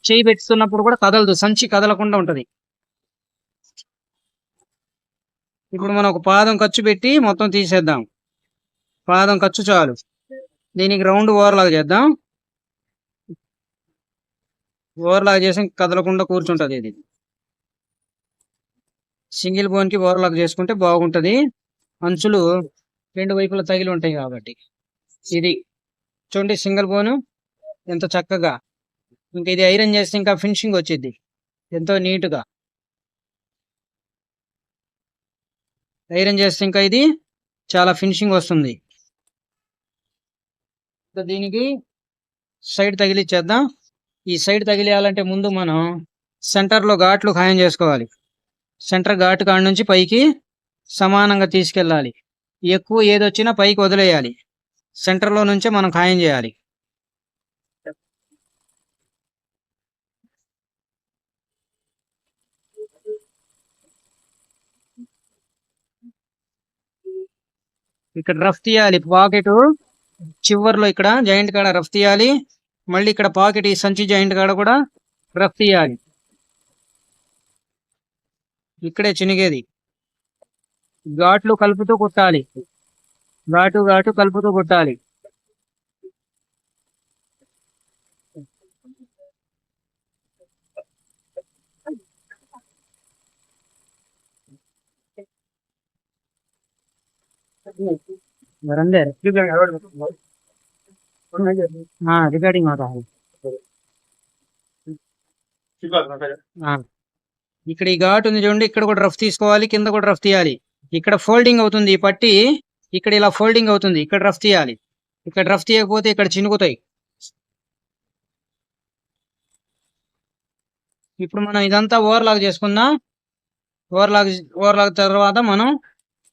A: చేయి పెట్టుతున్నప్పుడు కూడా కదలదు. సంచి కదలకుండా ఉంటది. ఇప్పుడు మనం ఒక పాదం ఖర్చు పెట్టి మొత్తం తీసేద్దాం. పాదం ఖర్చు చాలు. దీనికి రౌండ్ ఓవర్లాగా చేద్దాం. ఓవర్లాగా చేసి కదలకుండా కూర్చుంటది. ఇది సింగిల్ బోన్కి ఓవర్లాగా చేసుకుంటే బాగుంటది. అంచులు రెండు వైపులా తగిలి ఉంటాయి కాబట్టి. ఇది చూడండి సింగిల్ బోను ఎంత చక్కగా. ఇంకా ఇది ఐరన్ చేస్తే ఇంకా ఫినిషింగ్ వచ్చింది ఎంతో నీట్గా. ఐరన్ చేస్తే ఇంకా ఇది చాలా ఫినిషింగ్ వస్తుంది. దీనికి సైడ్ తగిలిచ్చేద్దాం. ఈ సైడ్ తగిలియాలంటే ముందు మనం సెంటర్లో ఘాట్లు ఖాయం చేసుకోవాలి. సెంటర్ ఘాటు కాడ నుంచి పైకి సమానంగా తీసుకెళ్ళాలి. ఎక్కువ ఏదొచ్చినా పైకి వదిలేయాలి. సెంటర్లో నుంచే మనం ఖాయం చేయాలి. ఇక్కడ రఫ్ తీయాలి. పాకెట్ చివర్లో ఇక్కడ జాయింట్ కాడ రఫ్ తీయాలి. మళ్ళీ ఇక్కడ పాకెట్ ఈ సంచి జాయింట్ కాడ కూడా రఫ్ తీయాలి. ఇక్కడే చినిగేది. ఘాట్లు కలుపుతూ కుట్టాలి. ఘాటు కలుపుతూ కుట్టాలి. రికార్డింగ్ ఇక్కడ ఈ ఘాటు ఉంది చూడండి. ఇక్కడ కూడా రఫ్ తీసుకోవాలి, కింద కూడా రఫ్ తీయాలి. ఇక్కడ ఫోల్డింగ్ అవుతుంది ఈ పట్టి. ఇక్కడ ఇలా ఫోల్డింగ్ అవుతుంది. ఇక్కడ రఫ్ తీయాలి. ఇక్కడ రఫ్ తీయకపోతే ఇక్కడ చినుకుతాయి. ఇప్పుడు మనం ఇదంతా ఓవర్లాగ్ చేసుకుందాం. ఓవర్లాగ్ తర్వాత మనం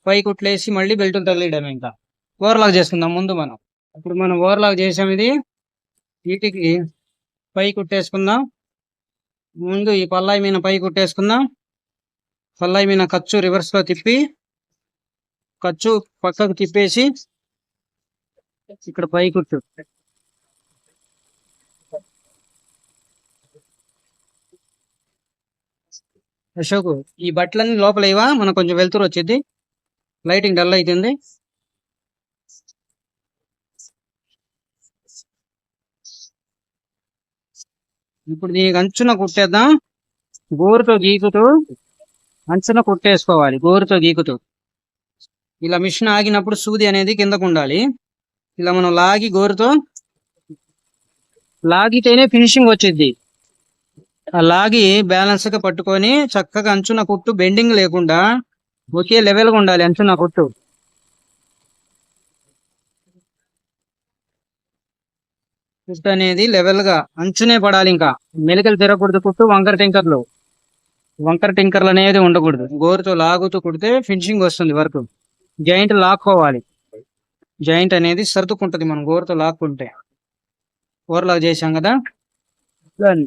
A: పై కుట్లేసి మళ్ళీ బెల్ట్ తగిలియడమే. ఇంకా ఓవర్లాగ్ చేసుకుందాం ముందు మనం. ఇప్పుడు మనం ఓవర్లాగ్ చేసాం. ఇది వీటికి పై కుట్టేసుకుందాం. ముందు ఈ పల్లాయి మీద పై కుట్టేసుకుందాం. పల్లాయి మీద ఖర్చు రివర్స్ లో తిప్పి ఖర్చు పక్కకు తిప్పేసి ఇక్కడ పై కుట్టు. అశోక్ ఈ బట్టలన్నీ లోపల ఇవా, మనకు కొంచెం వెళ్తురు వచ్చింది. లైటింగ్ డల్ అవుతుంది. ఇప్పుడు దీనికి అంచున కుట్టేద్దాం. గోరుతో గీకుతూ అంచున కుట్టేసుకోవాలి. గోరుతో గీకుతూ ఇలా మిషన్ ఆగినప్పుడు సూది అనేది కిందకు ఉండాలి. ఇలా మనం లాగి గోరుతో లాగితేనే ఫినిషింగ్ వచ్చింది. ఆ లాగి బ్యాలెన్స్ గా పట్టుకొని చక్కగా అంచున కుట్టు బెండింగ్ లేకుండా ఒకే లెవెల్ గా ఉండాలి అంచున కుట్టు. కుట్టు అనేది లెవెల్ గా అంచునే పడాలి, ఇంకా మెలికలు తిరగకూడదు. కుట్టు వంకర టింకర్లు అనేది ఉండకూడదు. గోరుతో లాగుతూ కుడితే ఫినిషింగ్ వస్తుంది వర్క్. జాయింట్ లాక్కోవాలి. జాయింట్ అనేది సర్దుకుంటది మనం గోరుతో లాక్కుంటే. ఓవర్లాక్ చేసాం కదా. Done.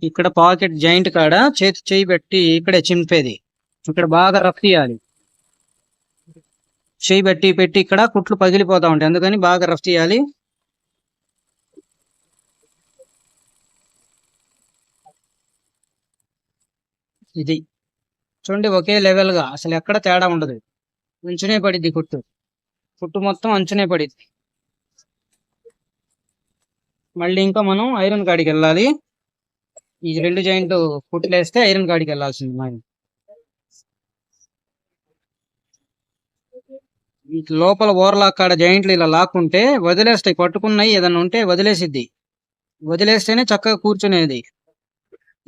A: ఇక్కడ పాకెట్ జాయింట్ కాడ చేయి పెట్టి ఇక్కడే చింపేది. ఇక్కడ బాగా రఫ్ తీయాలి. చేయి పెట్టి ఇక్కడ కుట్లు పగిలిపోతా ఉంటాయి, అందుకని బాగా రఫ్ తీయాలి. ఇది చూడండి, ఒకే లెవెల్ గా అసలు ఎక్కడ తేడా ఉండదు. అంచునే పడిద్ది కుట్టు. కుట్టు మొత్తం అంచునే పడిద్ది. మళ్ళీ ఇంకా మనం ఐరన్ కాడికి వెళ్ళాలి. ఈ రెండు జాయింట్ కుట్లు వేస్తే ఐరన్ కాడికి వెళ్ళాల్సింది మనం. లోపల ఓవర్లాక్ కాడ జాయింట్లు ఇలా లాక్కుంటే వదిలేస్తాయి, పట్టుకున్నాయి ఏదన్నా ఉంటే వదిలేసిద్ది. వదిలేస్తేనే చక్కగా కూర్చునేది.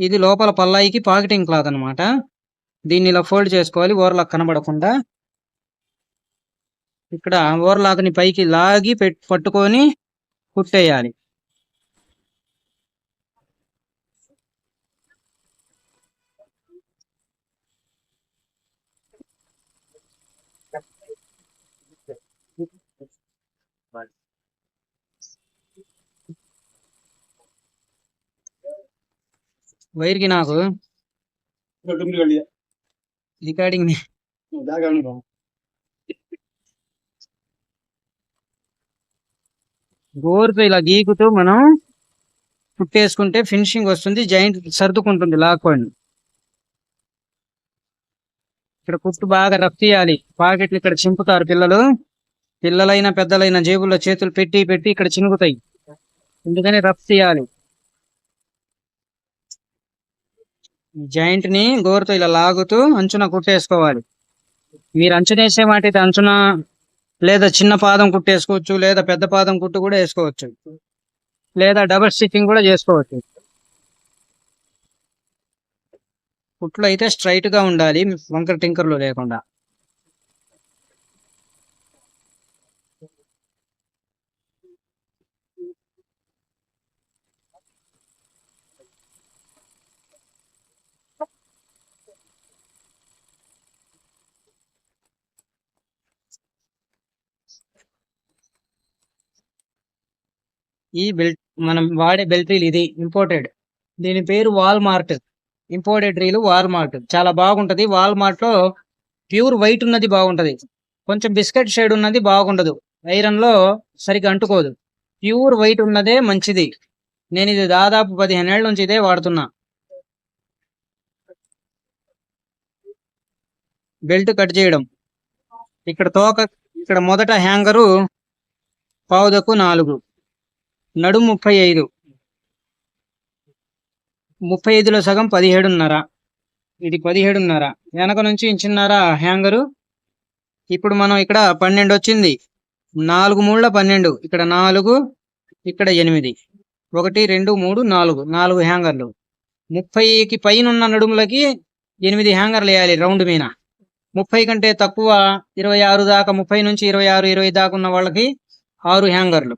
A: ఇది లోపల పల్లాయికి పాకెటింగ్ క్లాత్ అనమాట. దీన్ని ఇలా ఫోల్డ్ చేసుకోవాలి ఓవర్లాక్ కనబడకుండా. ఇక్కడ ఓవర్లాక్ ని పైకి లాగి పట్టుకొని కుట్టేయాలి. వైర్ కి నాకు రికార్డింగ్ గోరుతో ఇలా గీకుతూ మనం కుట్టేసుకుంటే ఫినిషింగ్ వస్తుంది. జాయింట్ సర్దుకుంటుంది లాక్కోండి. ఇక్కడ కుట్టు బాగా రఫ్ తీయాలి. పాకెట్లు ఇక్కడ చింపుతారు పిల్లలైనా పెద్దలైనా జేబుల్లో చేతులు పెట్టి ఇక్కడ చినుగుతాయి, ఎందుకని రఫ్ తీయాలి. జాయింట్ ని గోరుతో ఇలా లాగుతూ అంచున కుట్టేసుకోవాలి. మీరు అంచునేసే వాటి అంచున లేదా చిన్న పాదం కుట్టేసుకోవచ్చు, లేదా పెద్ద పాదం కుట్టు కూడా వేసుకోవచ్చు, లేదా డబల్ స్టిచ్చింగ్ కూడా చేసుకోవచ్చు. కుట్లు అయితే స్ట్రైట్ గా ఉండాలి, వంకర టింకర్లు లేకుండా. ఈ బెల్ట్ మనం వాడే బెల్ట్ రీల్ ఇది ఇంపోర్టెడ్. దీని పేరు వాల్మార్ట్. ఇంపోర్టెడ్ రీలు వాల్మార్ట్ చాలా బాగుంటది. వాల్మార్ట్ లో ప్యూర్ వైట్ ఉన్నది బాగుంటది, కొంచెం బిస్కెట్ షేడ్ ఉన్నది బాగుండదు, ఐరన్ లో సరిగ్గా అంటుకోదు. ప్యూర్ వైట్ ఉన్నదే మంచిది. నేను ఇది దాదాపు 15 ఏళ్ల నుంచి ఇదే వాడుతున్నా. బెల్ట్ కట్ చేయడం, ఇక్కడ తోక, ఇక్కడ మొదట హ్యాంగరు పావుదకు 4, నడుము 35, 35లో సగం 17.5, ఇది 17.5. వెనక నుంచి ఇంచున్నర హ్యాంగరు. ఇప్పుడు మనం ఇక్కడ 12 వచ్చింది. 4 3 12, ఇక్కడ 4, ఇక్కడ 8, 1 2 3 4, 4 హ్యాంగర్లు. 30కి పైన ఉన్న నడుములకి 8 హ్యాంగర్లు వేయాలి రౌండ్ మీద. 30 కంటే తక్కువ 26 దాకా, 30 నుంచి 26 20 దాకా ఉన్న వాళ్ళకి 6 హ్యాంగర్లు,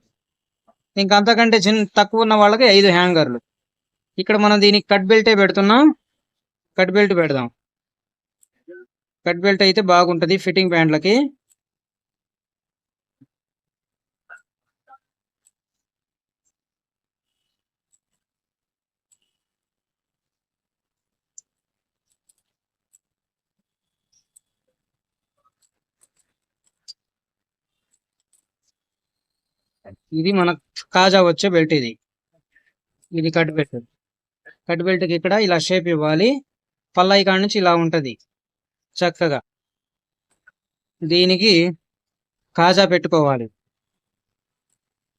A: ఇంకా అంతకంటే తక్కువ ఉన్న వాళ్ళకి 5 హ్యాంగర్లు. ఇక్కడ మనం దీనికి కట్ బెల్టే పెడుతున్నాం. కట్ బెల్ట్ పెడదాం. కట్ బెల్ట్ అయితే బాగుంటది ఫిట్టింగ్ ప్యాంట్లకి. ఇది మన కాజా వచ్చే బెల్ట్. ఇది కట్ బెల్ట్. కట్ బెల్ట్ కి ఇక్కడ ఇలా షేప్ ఇవ్వాలి. పల్లాయి కాడ నుంచి ఇలా ఉంటది చక్కగా. దీనికి కాజా పెట్టుకోవాలి.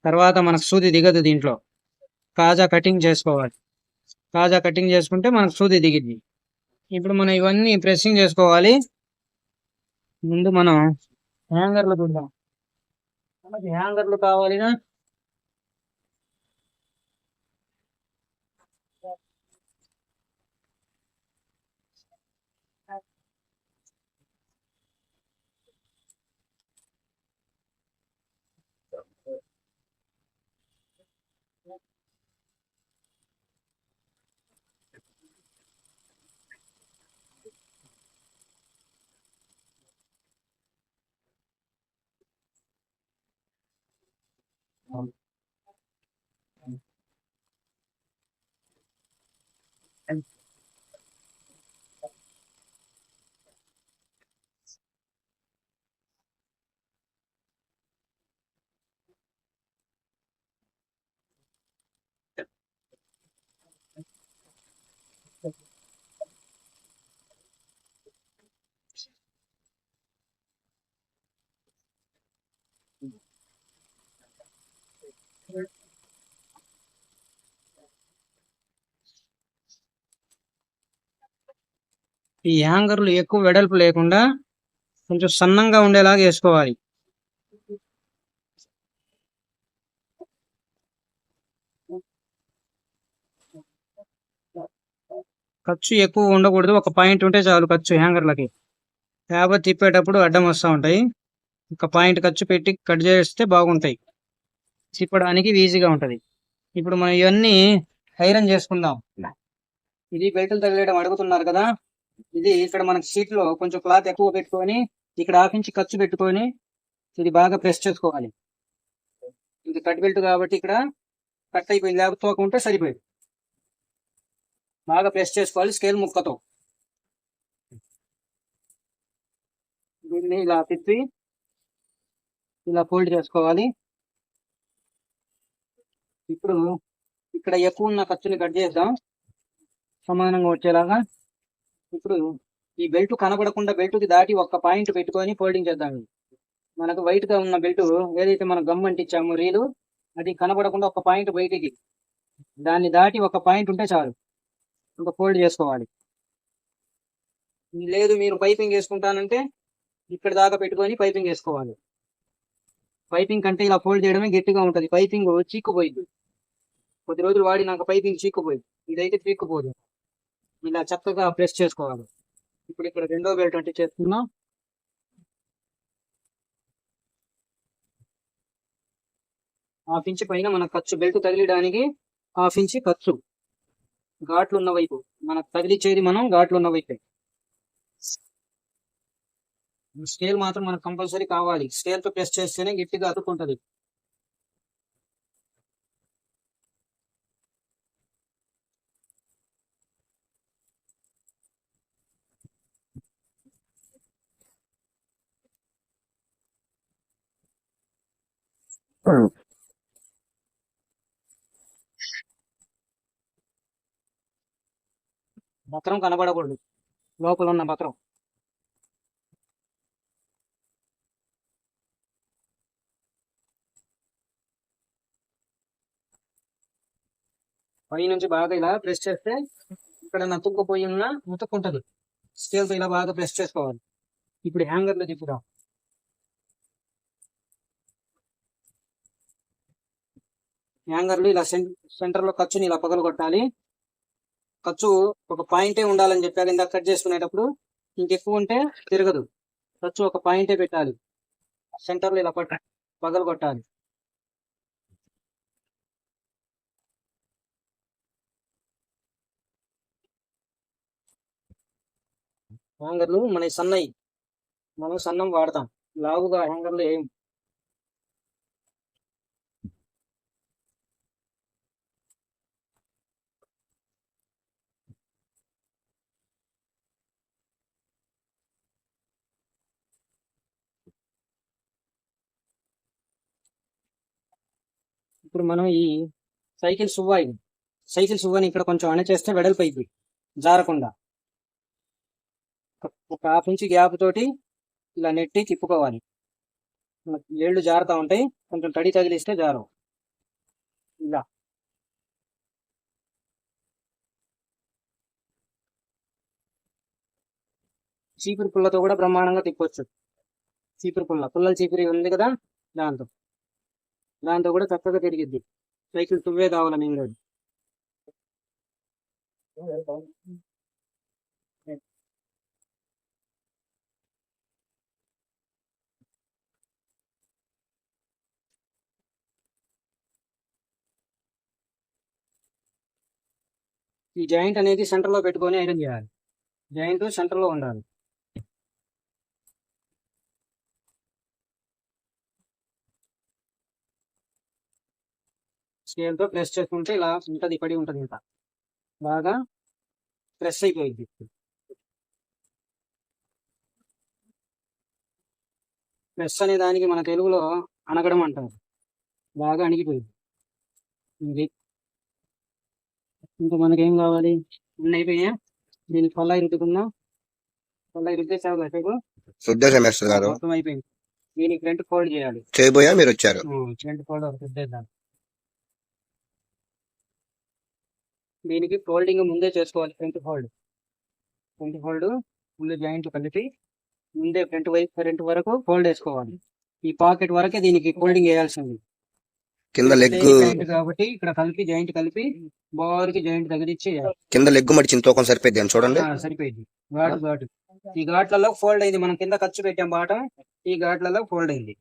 A: తర్వాత మనకు సూది దిగదు దీంట్లో. కాజా కటింగ్ చేసుకోవాలి. కాజా కటింగ్ చేసుకుంటే మనకు సూది దిగిద్ది. ఇప్పుడు మనం ఇవన్నీ ప్రెస్సింగ్ చేసుకోవాలి. ముందు మనం హ్యాంగర్లు చూద్దాం. మనకి హ్యాంగర్లు కావాలిగా. ఈ హ్యాంగర్లు ఎక్కువ వెడల్పు లేకుండా కొంచెం సన్నంగా ఉండేలాగా వేసుకోవాలి. ఖర్చు ఎక్కువ ఉండకూడదు, ఒక పాయింట్ ఉంటే చాలు ఖర్చు హ్యాంగర్లకి. లేకపోతే తిప్పేటప్పుడు అడ్డం వస్తూ ఉంటాయి. ఒక పాయింట్ ఖర్చు పెట్టి కట్ చేస్తే బాగుంటాయి, తిప్పడానికి ఈజీగా ఉంటది. ఇప్పుడు మనం ఇవన్నీ ఐరన్ చేసుకుందాం. ఇది బెల్టులు తగిలేయడం అడుగుతున్నారు కదా, ఇది ఇక్కడ మనకి షీట్ లో కొంచెం క్లాత్ ఎక్కువ పెట్టుకొని ఇక్కడ హాఫ్ ఇంచ్ ఖర్చు పెట్టుకొని ఇది బాగా ప్రెస్ చేసుకోవాలి. ఇది కట్ బెల్ట్ కాబట్టి ఇక్కడ కట్ అయిపోయింది, లేకపోతే తోకుంటే సరిపోయింది. బాగా ప్రెస్ చేసుకోవాలి స్కేల్ ముక్కతో. దీన్ని ఇలా తిప్పి ఇలా ఫోల్డ్ చేసుకోవాలి. ఇప్పుడు ఇక్కడ ఎక్కువ ఉన్న ఖర్చుని కట్ చేద్దాం సమానంగా వచ్చేలాగా. ఇప్పుడు ఈ బెల్ట్ కనబడకుండా బెల్ట్కి దాటి ఒక పాయింట్ పెట్టుకొని ఫోల్డింగ్ చేద్దాం. మనకు వైట్ గా ఉన్న బెల్ట్ ఏదైతే మనం గమ్ అంటించామో రీలు, అది కనబడకుండా ఒక పాయింట్ బయటికి, దాన్ని దాటి ఒక పాయింట్ ఉంటే చాలు, ఇంకా ఫోల్డ్ చేసుకోవాలి. లేదు మీరు పైపింగ్ వేసుకుంటానంటే ఇక్కడ దాకా పెట్టుకొని పైపింగ్ వేసుకోవాలి. పైపింగ్ కంటే ఇలా ఫోల్డ్ చేయడమే గట్టిగా ఉంటుంది, పైపింగ్ చీక్కుపోయింది. కొద్ది రోజులు వాడి నాకు పైపింగ్ చీక్కుపోయింది, ఇదైతే చీక్కుపోదు. ఇలా చక్కగా ప్రెస్ చేసుకోవాలి. ఇప్పుడు ఇక్కడ రెండో బెల్ట్ అంటే చేస్తున్నాం. హాఫ్ ఇంచ్ పైన మన ఖర్చు, బెల్ట్ తగిలియడానికి హాఫ్ ఇంచ్ ఖర్చు, ఘాట్లు ఉన్న వైపు మనకు తగిలిచ్చేది మనం ఘాట్లు ఉన్న వైపే. స్కేల్ మాత్రం మనకు కంపల్సరీ కావాలి, స్కేల్ తో ప్రెస్ చేస్తేనే గట్టిగా అతుక్కుంటది. పత్రం కనబడకూడదు, లోపల ఉన్న పత్రం. పై నుంచి బాగా ఇలా ప్రెస్ చేస్తే ఇక్కడ నతుక్కుపోయి ఉన్న ముతుక్కుంటది. స్కేల్తో ఇలా బాగా ప్రెస్ చేసుకోవాలి. ఇప్పుడు హ్యాంగర్లో తిప్పుదాం. హ్యాంగర్లు ఇలా సెంటర్ లో ఖర్చుని ఇలా పగలు కొట్టాలి. ఖర్చు ఒక పాయింటే ఉండాలని చెప్పారు ఇందాక కట్ చేసుకునేటప్పుడు, ఇంకెక్కువ ఉంటే తిరగదు. ఖర్చు ఒక పాయింటే పెట్టాలి, సెంటర్ లో ఇలా పగలు కొట్టాలి. హ్యాంగర్లు మన సన్నయి, మనం సన్నం వాడతాం, లావుగా హ్యాంగర్లు ఏం. ఇప్పుడు మనం ఈ సైకిల్ సువ్వని ఇక్కడ కొంచెం అణచేస్తే వెడల్పు అయిపోయి జారకుండా ఒక హాఫ్ ఇంచ్ గ్యాప్ తోటి ఇలా నెట్టి తిప్పుకోవాలి. ఏళ్ళు జారుతూ ఉంటాయి, కొంచెం తడి తగిలిస్తే జారవు. ఇలా చీపురు పుల్లతో కూడా బ్రహ్మాండంగా తిప్పొచ్చు. చీపురు పుల్లల చీపురి ఉంది కదా, దాంతో కూడా చక్కగా తిరిగిద్ది. సైకిల్ తువ్వే కావాలి మేము లేదు. ఈ జాయింట్ అనేది సెంటర్ లో పెట్టుకొని ఐరన్ చేయాలి. జాయింట్ సెంటర్ లో ఉండాలి. స్కేల్ తో ప్రెస్ చేసుకుంటే ఇలా ఉంటది, పడి ఉంటది, ఇంకా బాగా ప్రెస్ అయిపోయింది. ప్రెస్ అనే దానికి మన తెలుగులో అనగడం అంటారు. బాగా అణిగిపోయింది. ఇది ఇంకా మనకేం కావాలి, అన్నీ అయిపోయా. దీనికి పొల్లాయి రుద్దుకుందాం. పొల్లాయి రుద్దేసావు మొత్తం అయిపోయింది. దీనికి ఫ్రంట్ ఫోల్డ్ చేయాలి. చేయబోయా మీరు వచ్చారు, ఫ్రంట్ ఫోల్డ్ రుద్దేద్దాం. దీనికి ఫోల్డింగ్ ముందే చేసుకోవాలి. ఫ్రంట్ ఫోల్డ్ ఫుల్ జాయింట్ కలిపి ముందే ఫ్రంట్ వరకు ఫోల్డ్ వేసుకోవాలి. ఈ పాకెట్ వరకే దీనికి ఫోల్డింగ్ వేయాల్సింది.
B: కింద లెగ్
A: జాయింట్ కాబట్టి ఇక్కడ కలిపి జాయింట్ కలిపి బారికి జాయింట్ తగిలిచ్చి
B: కింద లెగ్ మడిచిన తూకం సరిపోద్ది అని చూడండి.
A: సరిపోయింది. ఘాటు ఈ ఘాట్లలో ఫోల్డ్ అయింది. మనం కింద ఖర్చు పెట్టాం బాటం, ఈ ఘాట్లలో ఫోల్డ్ అయింది.